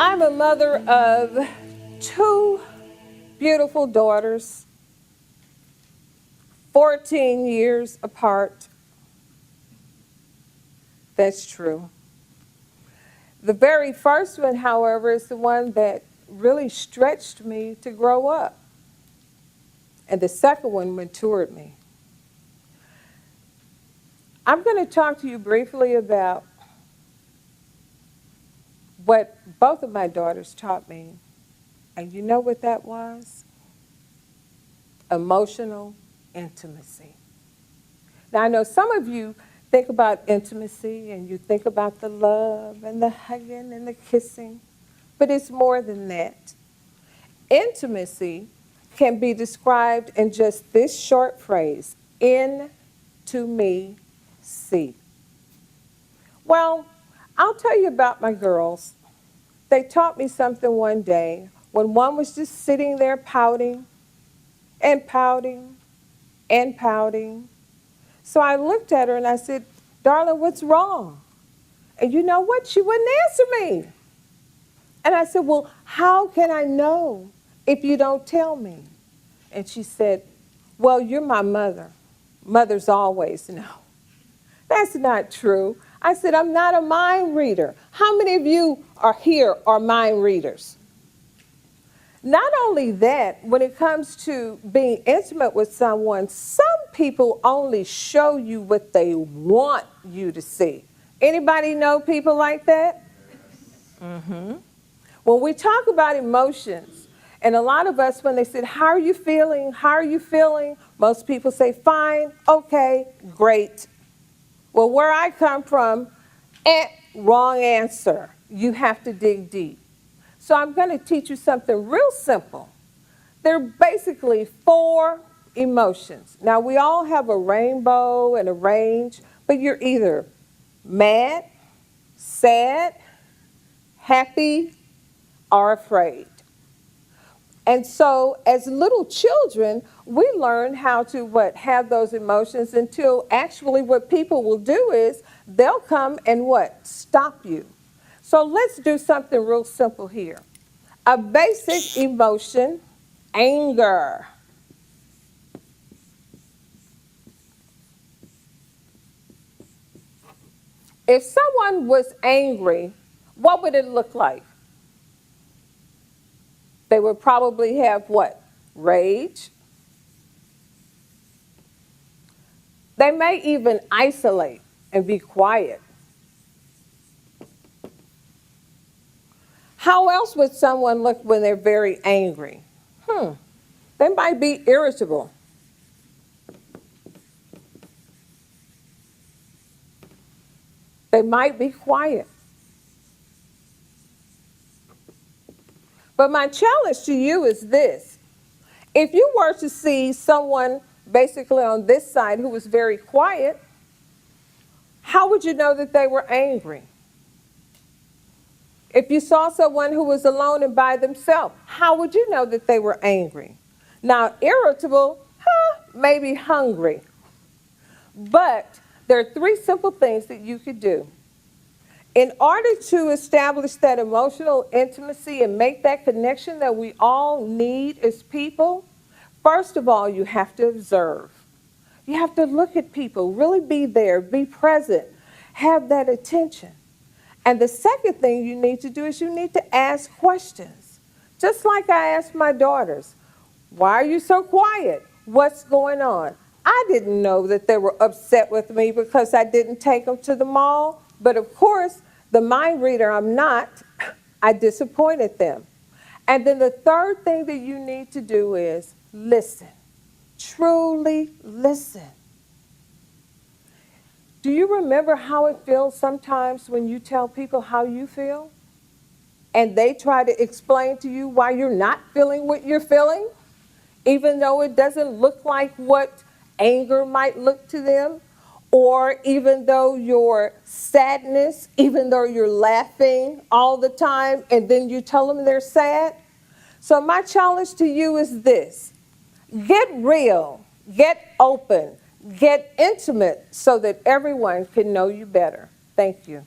I'm a mother of two beautiful daughters, 14 years apart. That's true. The very first one, however, is the one that really stretched me to grow up. And the second one matured me. I'm going to talk to you briefly about what both of my daughters taught me. And you know what that was? Emotional intimacy. Now, I know some of you think about intimacy and you think about the love and the hugging and the kissing, but it's more than that. Intimacy can be described in just this short phrase, in to me, see. Well, I'll tell you about my girls. They taught me something one day when one was just sitting there pouting and pouting and pouting. So I looked at her and I said, "Darling, what's wrong?" And you know what? She wouldn't answer me. And I said, "Well, how can I know if you don't tell me?" And she said, "Well, you're my mother. Mothers always know." That's not true. I said, "I'm not a mind reader." How many of you are here are mind readers? Not only that, when it comes to being intimate with someone, some people only show you what they want you to see. Anybody know people like that? Mm-hmm. When we talk about emotions, and a lot of us, when they said, "How are you feeling? How are you feeling?" Most people say, "Fine, okay, great." Well, where I come from, wrong answer. You have to dig deep. So I'm going to teach you something real simple. There are basically 4 emotions. Now, we all have a rainbow and a range, but you're either mad, sad, happy, or afraid. And so as little children, we learn how to have those emotions until actually what people will do is they'll come and stop you. So let's do something real simple here. A basic emotion, anger. If someone was angry, what would it look like? They would probably have what? Rage. They may even isolate and be quiet. How else would someone look when they're very angry? They might be irritable. They might be quiet. But my challenge to you is this. If you were to see someone basically on this side who was very quiet, how would you know that they were angry? If you saw someone who was alone and by themselves, how would you know that they were angry? Now, irritable, maybe hungry. But there are 3 simple things that you could do. In order to establish that emotional intimacy and make that connection that we all need as people, first of all, you have to observe. You have to look at people, really be there, be present, have that attention. And the second thing you need to do is you need to ask questions. Just like I asked my daughters, "Why are you so quiet? What's going on?" I didn't know that they were upset with me because I didn't take them to the mall. But of course, the mind reader I'm not, I disappointed them. And then the third thing that you need to do is listen. Truly listen. Do you remember how it feels sometimes when you tell people how you feel? And they try to explain to you why you're not feeling what you're feeling, even though it doesn't look like what anger might look to them, or even though your sadness, even though you're laughing all the time, and then you tell them they're sad. So my challenge to you is this. Get real, get open, get intimate so that everyone can know you better. Thank you.